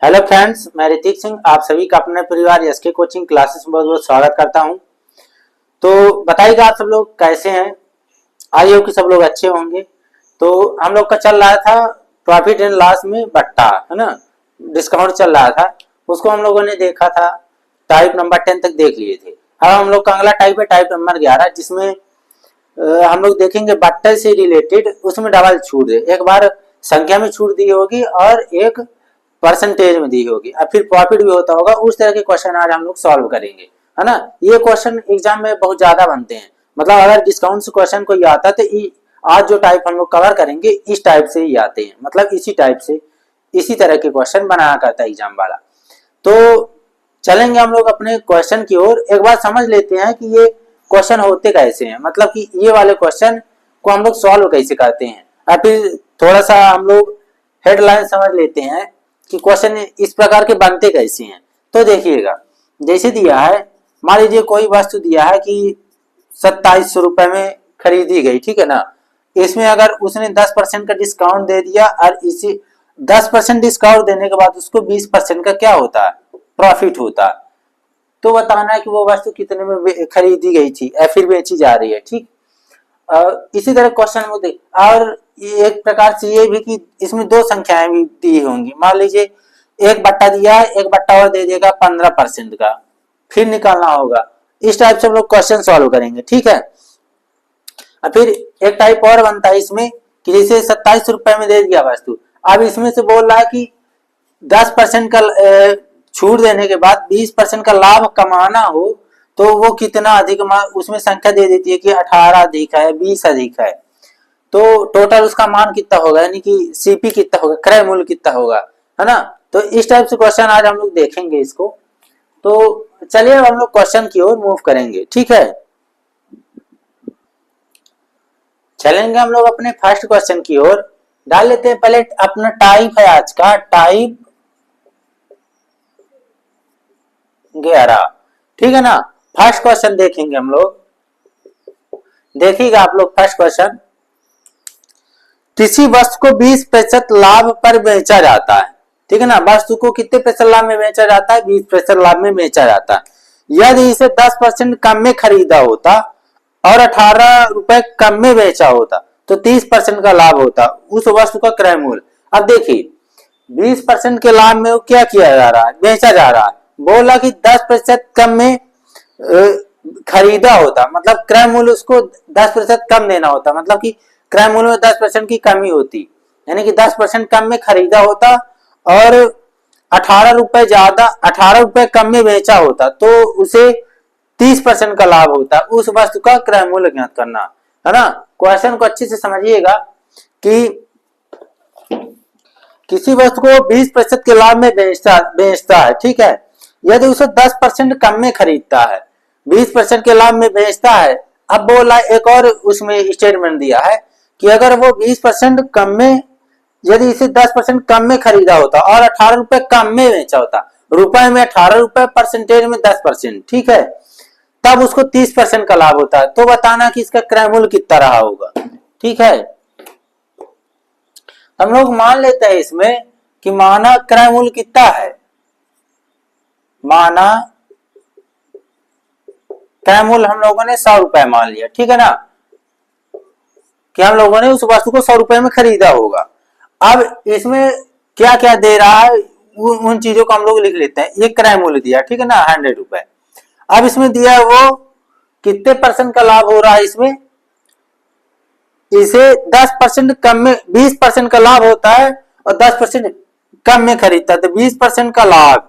Hello friends, मैं ऋतिक सिंह आप सभी का अपने परिवार एसके कोचिंग क्लासेस में बहुत बहुत स्वागत करता हूं। तो बताइएगा आप सब लोग कैसे हैं। आई होप कि सब लोग अच्छे होंगे। तो हम लोग का चल रहा था प्रॉफिट एंड लॉस में बट्टा, है ना, डिस्काउंट चल रहा था। उसको हम लोगों ने देखा था, टाइप नंबर 10 तक देख लिए थे। अब हम लोग का अगला टाइप है टाइप नंबर 11, जिसमें हम लोग देखेंगे बट्टे से रिलेटेड। उसमें डबल छूट है, एक बार संख्या में छूट दी होगी और एक परसेंटेज में दी होगी, अब फिर प्रॉफिट भी होता होगा। उस तरह के क्वेश्चन आज हम लोग सॉल्व करेंगे, है ना। ये क्वेश्चन एग्जाम में बहुत ज्यादा बनते हैं, मतलब अगर डिस्काउंट से क्वेश्चन कोई आता है तो आज जो टाइप हम लोग कवर करेंगे इस टाइप से ही आते हैं, मतलब इसी टाइप से इसी तरह के क्वेश्चन बनाया करता है एग्जाम वाला। तो चलेंगे हम लोग अपने क्वेश्चन की ओर। एक बार समझ लेते हैं कि ये क्वेश्चन होते कैसे हैं, मतलब कि ये वाले क्वेश्चन को हम लोग सॉल्व कैसे करते हैं। और फिर थोड़ा सा हम लोग हेडलाइन समझ लेते हैं कि क्वेश्चन इस प्रकार के बनते कैसे हैं। तो देखिएगा, जैसे दिया है, मान लीजिए कोई वस्तु दिया है कि 2700 रुपए में खरीदी गई, ठीक है ना। इसमें अगर उसने 10% का डिस्काउंट दे दिया और इसी 10% डिस्काउंट देने के बाद उसको 20% का क्या होता है, प्रॉफिट होता है। तो बताना है कि वो वस्तु कितने में खरीदी गई थी या फिर बेची जा रही है, ठीक। इसी तरह क्वेश्चन में देख, और एक प्रकार से ये भी कि इसमें दो संख्याएं भी दी होंगी। मान लीजिए एक बट्टा दिया है, एक बट्टा और दे देगा 15% का, फिर निकालना होगा। इस टाइप से हम लोग क्वेश्चन सॉल्व करेंगे, ठीक है। और फिर एक टाइप और बनता है इसमें कि जैसे 2700 रुपए में दे दिया वस्तु, अब इसमें से बोल रहा है कि 10% का छूट देने के बाद 20% का लाभ कमाना हो तो वो कितना अधिक, उसमें संख्या दे देती है कि 18 अधिक है, 20 अधिक है। तो टोटल उसका मान कितना होगा, यानी कि सीपी कितना होगा, क्रय मूल्य कितना होगा, है ना। तो इस टाइप से क्वेश्चन आज हम लोग देखेंगे इसको। तो चलिए अब हम लोग क्वेश्चन की ओर मूव करेंगे, ठीक है। चलेंगे हम लोग अपने फर्स्ट क्वेश्चन की ओर। डाल लेते हैं पहले अपना टाइप है आज का, टाइप 11, ठीक है ना। फर्स्ट क्वेश्चन देखेंगे हम लोग। देखिएगा आप लोग फर्स्ट क्वेश्चन, किसी वस्तु को 20% लाभ पर बेचा जाता है, ठीक है ना। वस्तु को कितने प्रतिशत लाभ में बेचा जाता है, 20% लाभ में बेचा जाता है। यदि इसे 10% कम में खरीदा होता और 18 रुपए कम में बेचा होता तो 30% का लाभ होता उस वस्तु का क्रय मूल्य। अब देखिए 20% के लाभ में वो क्या किया जा रहा है, बेचा जा रहा है। बोला कि 10% कम में खरीदा होता, मतलब क्रय मूल्य उसको 10% कम देना होता, मतलब कि क्रय मूल्य में 10% की कमी होती, यानी कि 10% कम में खरीदा होता और 18 रुपए ज्यादा, 18 रुपए कम में बेचा होता तो उसे 30% का लाभ होता। उस वस्तु का क्रय मूल्य ज्ञात करना, है ना। क्वेश्चन को अच्छे से समझिएगा कि किसी वस्तु को 20% के लाभ में बेचता है, ठीक है। यदि उसे 10% कम में खरीदता है, 20% के लाभ में बेचता है। अब बोला एक और उसमें स्टेटमेंट दिया है कि अगर वो 20% कम में, यदि इसे 10% कम में खरीदा होता और 18 रुपए कम में बेचा होता, रुपए में 18 रुपए, परसेंटेज में 10%, ठीक है, तब उसको 30% का लाभ होता है। तो बताना कि इसका क्रय मूल्य कितना रहा होगा, ठीक है। हम लोग मान लेते हैं इसमें कि माना क्रय मूल्य कितना है, माना क्रय मूल्य हम लोगों ने 100 रुपए मान लिया, ठीक है ना, कि हम लोगों ने उस वस्तु को 100 रुपए में खरीदा होगा। अब इसमें क्या क्या दे रहा है उन चीजों को हम लोग लिख लेते हैं। ये क्रय मूल्य दिया, ठीक है ना, 100 रुपए। अब इसमें दिया है वो कितने परसेंट का लाभ हो रहा है, इसमें इसे 10% कम में, 20% का लाभ होता है और 10% कम में खरीदता है तो 20% का लाभ,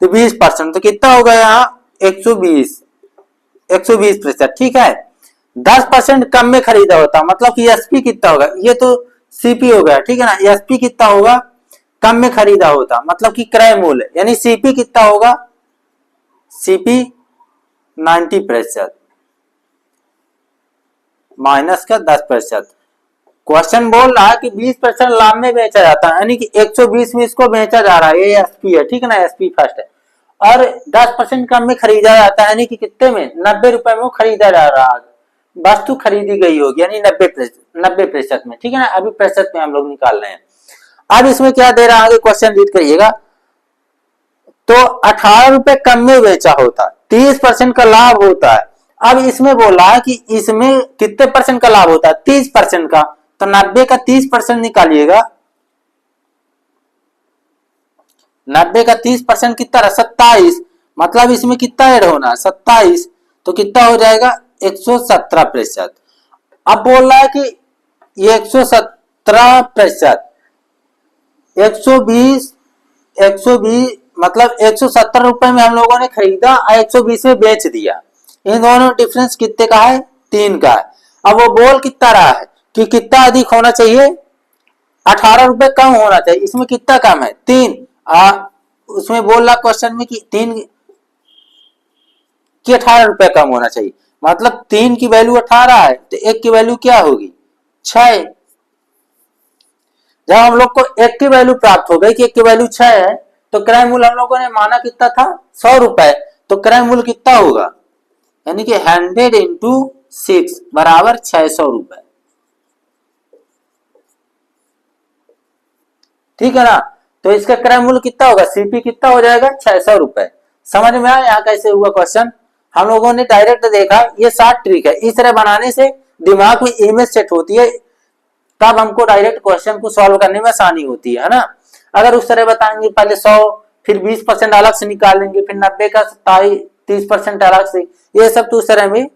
तो 20% तो कितना होगा यहाँ 120%, ठीक है। 10% कम में खरीदा होता मतलब कि एसपी कितना होगा, ये तो सीपी हो गया, ठीक है ना। एसपी कितना होगा, कम में खरीदा होता मतलब कि क्रय मूल्य, यानी सीपी कितना होगा, सीपी 90% माइनस का 10%। क्वेश्चन बोल रहा है कि 20% लाभ में बेचा जाता है, यानी कि 120 में इसको बेचा जा रहा है, ये एसपी है, ठीक है ना, एसपी फर्स्ट है। और 10% कम में खरीदा जाता है, यानी कि कितने में, 90 रुपए में खरीदा जा रहा है, वस्तु खरीदी गई होगी, यानी 90% में, ठीक है ना। अभी प्रतिशत में हम लोग निकाल रहे हैं। अब इसमें क्या दे रहा है, आगे क्वेश्चन रीड करिएगा। तो 18 रुपए कम में बेचा होता, 30% का लाभ होता है। अब इसमें बोला है कि इसमें कितने परसेंट का लाभ होता है, 30% का, तो 90 का 30% निकालिएगा, 90 का 30% कितना रहा, 27, मतलब इसमें कितना ऐड होना है, 27, तो कितना हो जाएगा 117%। अब बोल रहा है कि ये 117%, 120 मतलब 170 रुपए में हम लोगों ने खरीदा और 120 में बेच दिया। इन दोनों डिफरेंस कितने का है, 3 का है। अब वो बोल कितना रहा है कि कितना अधिक होना चाहिए, 18 रुपए कम होना चाहिए। इसमें कितना कम है, 3। उसमें बोल रहा क्वेश्चन में कि 3 कि 18 रुपए कम होना चाहिए, मतलब 3 की वैल्यू 18 है तो 1 की वैल्यू क्या होगी, 6। जब हम लोग को 1 की वैल्यू प्राप्त हो गई कि 1 की वैल्यू 6 है, तो क्रय मूल्य हम लोगों ने माना कितना था, 100 रुपए, तो क्रय मूल्य कितना होगा, यानी कि 100 इंटू 6 बराबर 600 रुपए। ठीक है ना, तो इसका क्रय मूल्य कितना होगा, सीपी कितना हो जाएगा, 600 रुपए। समझ में आया यहाँ कैसे हुआ क्वेश्चन। हम लोगों ने डायरेक्ट देखा, ये 7 ट्रिक है, इस तरह बनाने से दिमाग में इमेज सेट होती है, तब हमको डायरेक्ट क्वेश्चन को सॉल्व करने में आसानी होती है ना। अगर उस तरह बताएंगे पहले 100 फिर 20% अलग से निकालेंगे, फिर 90 का 30% अलग से, ये सब तो उस तरह में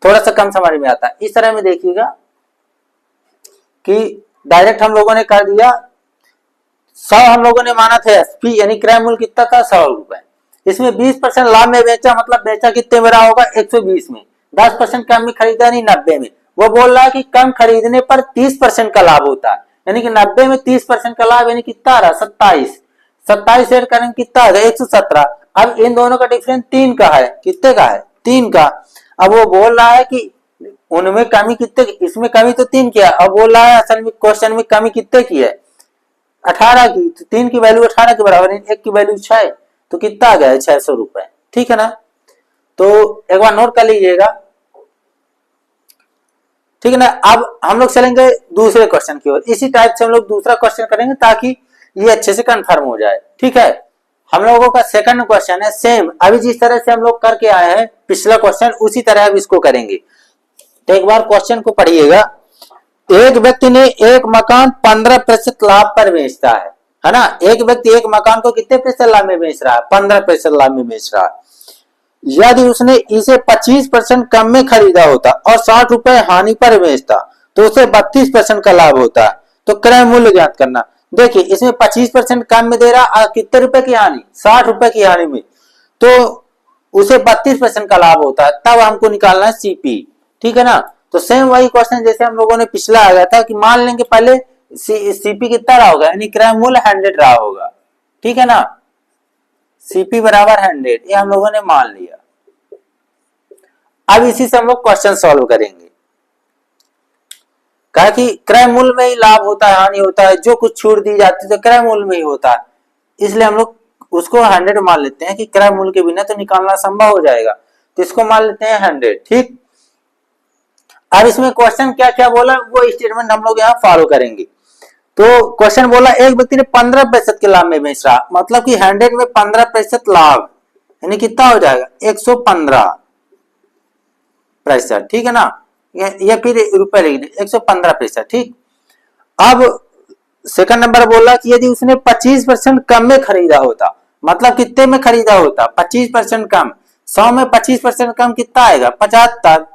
थोड़ा सा कम समझ में आता है। इस तरह में देखिएगा कि डायरेक्ट हम लोगों ने कर दिया, 100 हम लोगों ने माना था एसपी, यानी क्रय मूल्य कितना था, 100 रुपए। इसमें 20% लाभ में बेचा, मतलब बेचा कितने में रहा होगा, 120 में। 10% कम में खरीदा नहीं, 90 में। वो बोल रहा है कि कम खरीदने पर 30% का लाभ होता है, यानी कि 90 में 30% का लाभ, यानी कितना रहा, 27। 27 ऐड करेंगे कितना आएगा, 117। अब इन दोनों का डिफरेंस 3 का है, कितने का है, 3 का। अब वो बोल रहा है कि उनमें कमी कितने, इसमें कमी तो 3 की है, अब बोल रहा है असल में क्वेश्चन में कमी कितने की है, 18 की। तो 3 की वैल्यू 18 के बराबर, 1 की वैल्यू 6, तो कितना आ गया, 600 रुपए। ठीक है ना, तो एक बार नोट कर लीजिएगा। ठीक है ना, अब हम लोग चलेंगे दूसरे क्वेश्चन की ओर। इसी टाइप से हम लोग दूसरा क्वेश्चन करेंगे ताकि ये अच्छे से कंफर्म हो जाए। ठीक है, हम लोगों का सेकंड क्वेश्चन है सेम, अभी जिस तरह से हम लोग करके आए हैं पिछला क्वेश्चन, उसी तरह अब इसको करेंगे। तो एक बार क्वेश्चन को पढ़िएगा। एक व्यक्ति ने एक मकान 15% लाभ पर बेचता है ना। एक व्यक्ति एक मकान को कितने प्रतिशत लाभ में बेच रहा है, 15% लाभ में बेच रहा है। यदि उसने इसे 25% कम में खरीदा होता और 60 रुपए हानि पर बेचता तो उसे 32% का लाभ होता है। तो क्रय मूल्य ज्ञात करना। देखिए इसमें 25% कम में दे रहा, कितने रुपए की हानि, 60 रुपए की हानि में, तो उसे 32% का लाभ होता है, तब हमको निकालना है सीपी। ठीक है ना, तो सेम वही क्वेश्चन जैसे हम लोगों ने पिछला आ गया था कि मान लेंगे पहले सीपी कितना रहा होगा, यानी क्रय मूल्य 100 रहा होगा। ठीक है ना, सीपी बराबर 100, ये हम लोगों ने मान लिया। अब इसी से हम लोग क्वेश्चन सॉल्व करेंगे। कहा कि क्रय मूल्य में ही लाभ होता है, हानि होता है, जो कुछ छूट दी जाती है तो क्रय मूल्य में ही होता है, इसलिए हम लोग उसको 100 मान लेते हैं कि क्रय मूल्य के बिना तो निकालना संभव हो जाएगा, तो इसको मान लेते हैं 100। ठीक, अब इसमें क्वेश्चन क्या क्या बोला वो स्टेटमेंट हम लोग यहाँ फॉलो करेंगे। तो क्वेश्चन बोला एक व्यक्ति ने 15% के लाभ में बेच रहा, मतलब कि 100 में 15% लाभ, यानी कितना हो जाएगा 115%। ठीक है ना, ये फिर रुपए लिख दिए 115%। ठीक, अब सेकंड नंबर बोला कि यदि उसने 25% कम में खरीदा होता, मतलब कितने में खरीदा होता, 25% कम। 100 में 25% कम कितना आएगा, 75,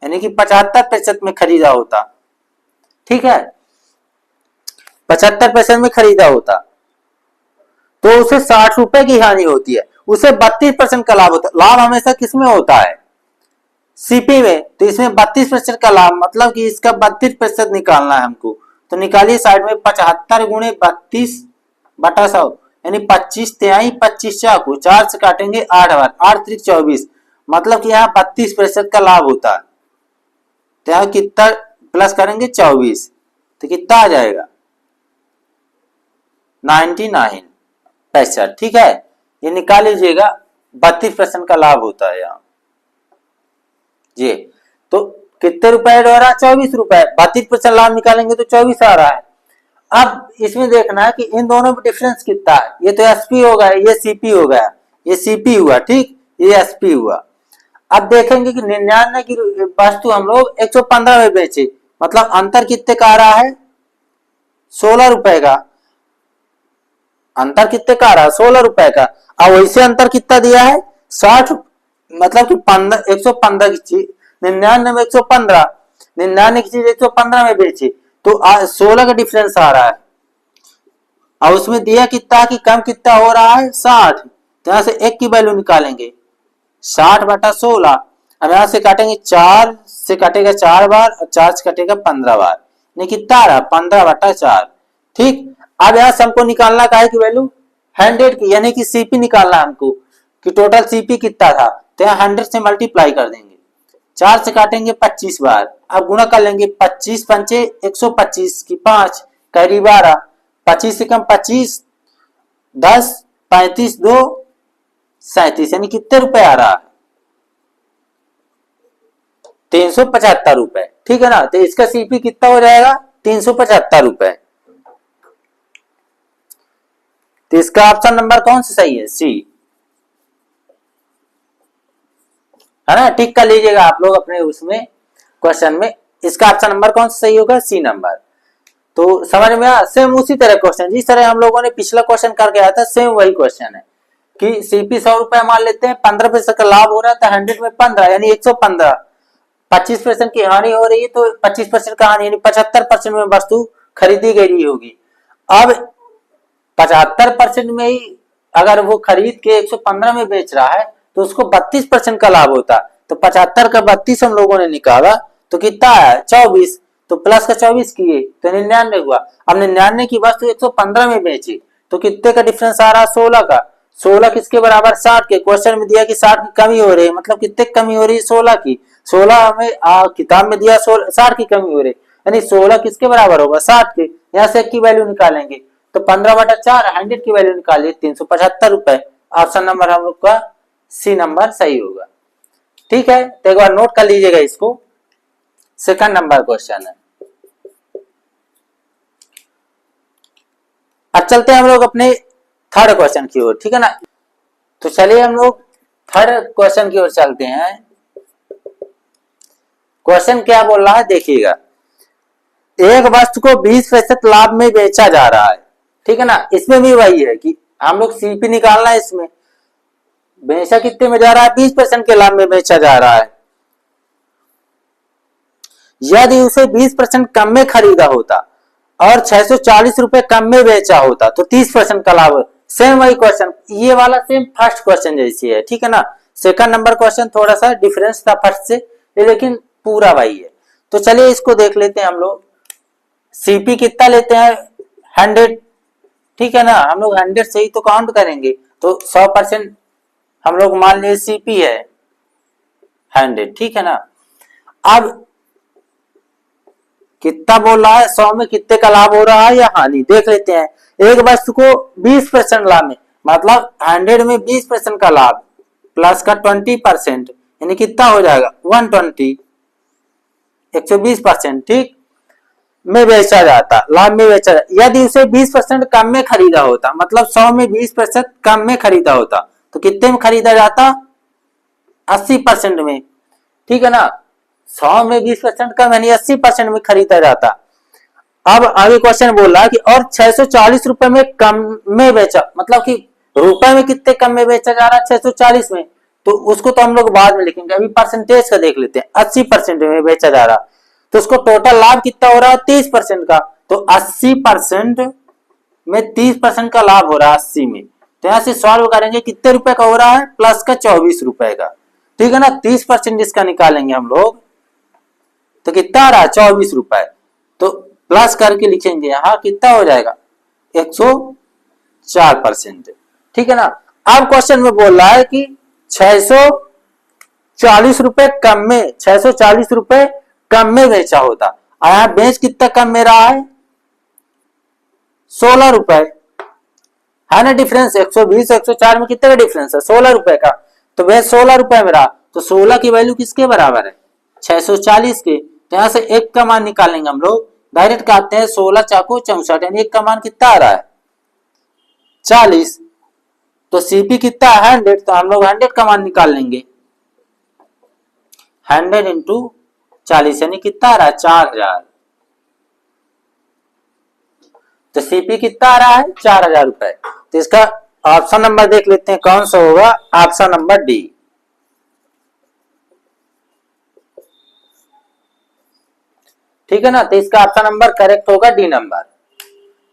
यानी कि 75% में खरीदा होता। ठीक है, 75% में खरीदा होता तो उसे 60 रुपए की हानि होती है, उसे 32% का लाभ होता है। लाभ हमेशा किसमें होता है, सीपी में, तो इसमें 32% का लाभ, मतलब कि इसका 32% निकालना है हमको। तो निकालिए साइड में 75 गुणे 32 बटा 100, यानी 25 तिहाई 25 चाकू 4 से काटेंगे 8 बार, 8 त्रिक 24, मतलब कि यहाँ 32% का लाभ होता है। तो यहाँ कितना प्लस करेंगे 24, तो कितना आ जाएगा 99 पैसा। ठीक है, ये निकाल लीजिएगा, 32% का लाभ होता है यहाँ जी। तो कितने रुपए ऐड हो रहा है, 24 रुपए, 32% लाभ निकालेंगे तो 24 आ रहा है। अब इसमें देखना है कि इन दोनों में डिफरेंस कितना है। ये तो एसपी हो गया, ये सीपी हो गया, ये सीपी हुआ, ठीक, ये एसपी हुआ। अब देखेंगे कि 99 की वस्तु हम लोग 115 में बेचे, मतलब अंतर कितने का आ रहा है, 16 रुपए का। अंतर कितने का आ रहा है, 16 रुपए का। अब वैसे अंतर कितना दिया है, 60, मतलब कि 115 की चीज 99 में 115, 99 की चीज 115 में बेची, तो 16 का डिफरेंस आ रहा है। और उसमें दिया कितना कि कम कितना हो रहा है, 60। तो यहां से एक की वैल्यू निकालेंगे, 60/16। अब यहां से काटेंगे, 4 से कटेगा 4 बार और 4 से कटेगा 15 बार, नहीं कितना आ रहा है, 15/4। ठीक, अब यहां से हमको निकालना का है कि वैल्यू 100 की, यानी कि सीपी निकालना है हमको कि टोटल सीपी कितना था। तो यहाँ 100 से मल्टीप्लाई कर देंगे, 4 से काटेंगे 25 बार, अब गुणा कर लेंगे, 25 पंचे 125 की 5 कैरी 12, 25 से कम 25, 10, 35 2 37, यानी कितने रुपए आ रहा है, 375 रुपए। ठीक है ना, तो इसका सीपी कितना हो जाएगा, 375 रुपए। तो इसका ऑप्शन नंबर कौन सा सही है, सी, है ना। टिक कर लीजिएगा आप लोग अपने उसमें क्वेश्चन में, इसका ऑप्शन नंबर कौन सा सही होगा, सी नंबर। तो समझ में आया। सेम उसी तरह क्वेश्चन जिस तरह हम लोगों ने पिछला क्वेश्चन करके आया था, सेम वही क्वेश्चन है कि सीपी 100 रुपए मान लेते हैं, 15% का लाभ हो रहा था, 100 में 15 यानी 115, 25% की हानि हो रही है, तो 25% का हानि यानी 75% में वस्तु खरीदी गई होगी। अब 75% में ही अगर वो खरीद के 115 में बेच रहा है, तो उसको 32% का लाभ होता। तो 75 का 32 हम लोगों ने निकाला, तो कितना आया, 24, तो प्लस का 24 किए तो 99 हुआ। अब 99 की वस्तु 115 में बेची, तो कितने का डिफरेंस आ रहा है, 16 का। 16 किसके बराबर, 60 के। क्वेश्चन में दिया कि 60 की कमी हो रही है, मतलब कितने की कमी हो रही है, 16 की। 16 हमें किताब में दिया 60 की कमी हो रही है, यानी 16 किसके बराबर होगा, 60 के। यहाँ से की वैल्यू निकालेंगे, तो 15/4 100 की वैल्यू निकालिए, 375 रुपए। ऑप्शन नंबर हम लोग का सी नंबर सही होगा। ठीक है, तो एक बार नोट कर लीजिएगा इसको, सेकंड नंबर क्वेश्चन है। अब चलते हैं हम लोग अपने थर्ड क्वेश्चन की ओर, ठीक है ना। तो चलिए हम लोग थर्ड क्वेश्चन की ओर चलते हैं। क्वेश्चन क्या बोल रहा है देखिएगा, एक वस्तु को 20% लाभ में बेचा जा रहा है, ठीक है ना। इसमें भी वही है कि हम लोग सीपी निकालना है, इसमें बेचा कितने में जा रहा है, 20% के लाभ में बेचा जा रहा है। यदि उसे 20% कम में खरीदा होता और 640 रुपए कम में बेचा होता, तो 30% का लाभ। सेम वही क्वेश्चन, ये वाला सेम फर्स्ट क्वेश्चन जैसी है, ठीक है ना। सेकंड नंबर क्वेश्चन थोड़ा सा डिफरेंस था फर्स्ट से, लेकिन पूरा वही है। तो चलिए इसको देख लेते हैं हम लोग। सीपी कितना लेते हैं, 100, ठीक है ना। हम लोग 100 से ही तो काउंट करेंगे, तो 100% हम लोग मान लिए सीपी है 100, ठीक है ना। अब कितना बोल रहा है, 100 में कितने का लाभ हो रहा है या हानि, देख लेते हैं। एक वस्तु को 20% लाभ में, मतलब 100 में 20% का लाभ प्लस का 20%, यानी कितना हो जाएगा, 120, 120%, ठीक, में बेचा जाता, लाभ में बेचा जाता। यदि उसे 20% कम में खरीदा होता, मतलब 100 में 20% कम में खरीदा होता, तो कितने में खरीदा जाता, 80% में, ठीक है ना। 100 में 20% कम यानी 80% में खरीदा जाता। अब आगे क्वेश्चन बोल रहा है कि और 640 रुपए में कम में बेचा, मतलब कि रुपए में कितने कम में बेचा जा रहा है, 640 में। तो उसको तो हम लोग बाद में लिखेंगे, अभी परसेंटेज का देख लेते हैं। 80% में बेचा जा रहा, तो उसको टोटल लाभ कितना हो रहा है, 30% का। तो 80% में 30% का लाभ हो रहा है 80 में। तो यहां से सॉल्व करेंगे, कितने रुपए का हो रहा है, प्लस का 24 रुपए का, ठीक है ना। 30% इसका निकालेंगे हम लोग, तो कितना आ रहा है, 24 रुपए। तो प्लस करके लिखेंगे यहां, कितना हो जाएगा, 104%, ठीक है ना। अब क्वेश्चन में बोल रहा है कि 640 रुपए कम में, 640 रुपए कम में बेचा होता, यहां बेच कितना कम में रहा है, 16 रुपए, है ना डिफरेंस। 120 104 में कितने का डिफरेंस है, 16 रुपए का। तो बेच 16 रुपए में रहा, तो 16 की वैल्यू किसके बराबर है, 640 के। तो यहां से एक का मान निकालेंगे हम लोग, डायरेक्ट काटते हैं 16 चाकू 64, यानी एक का मान कितना आ रहा है 40। तो सीपी कितना है 100, तो हम लोग 100 का मान निकाल लेंगे। 100 इंटू 40 यानी कितना आ रहा है 4000। तो सीपी कितना आ रहा है 4000 रुपए। तो इसका ऑप्शन नंबर देख लेते हैं कौन सा होगा, ऑप्शन नंबर डी। ठीक है ना, तो इसका ऑप्शन नंबर करेक्ट होगा डी नंबर।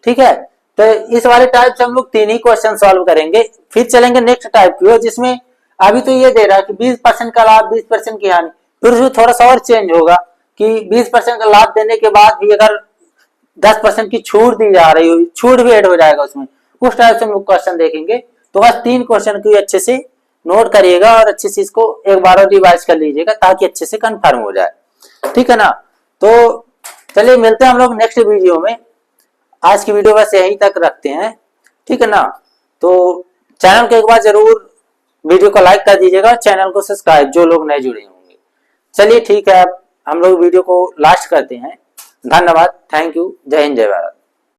ठीक है, तो इस वाले टाइप से हम लोग 3 ही क्वेश्चन सॉल्व करेंगे। फिर चलेंगे नेक्स्ट टाइप की ओर, जिसमें अभी तो ये दे रहा है कि 20% का लाभ 20% की हानि, फिर उसमें थोड़ा सा और चेंज होगा कि 20% का लाभ देने के बाद भी अगर 10% की छूट दी जा रही हो, छूट भी ऐड हो जाएगा उसमें, उस टाइप से हम लोग क्वेश्चन देखेंगे। तो बस 3 क्वेश्चन को अच्छे से नोट करिएगा और अच्छे से इसको एक बार और रिवाइज कर लीजिएगा ताकि अच्छे से कंफर्म हो जाए। ठीक है ना, तो चलिए मिलते हैं हम लोग नेक्स्ट वीडियो में। आज की वीडियो बस यहीं तक रखते हैं। ठीक है ना, तो चैनल को एक बार जरूर वीडियो को लाइक कर दीजिएगा, चैनल को सब्सक्राइब जो लोग नए जुड़े होंगे। चलिए ठीक है, अब हम लोग वीडियो को लास्ट करते हैं। धन्यवाद, थैंक यू, जय हिंद जय भारत।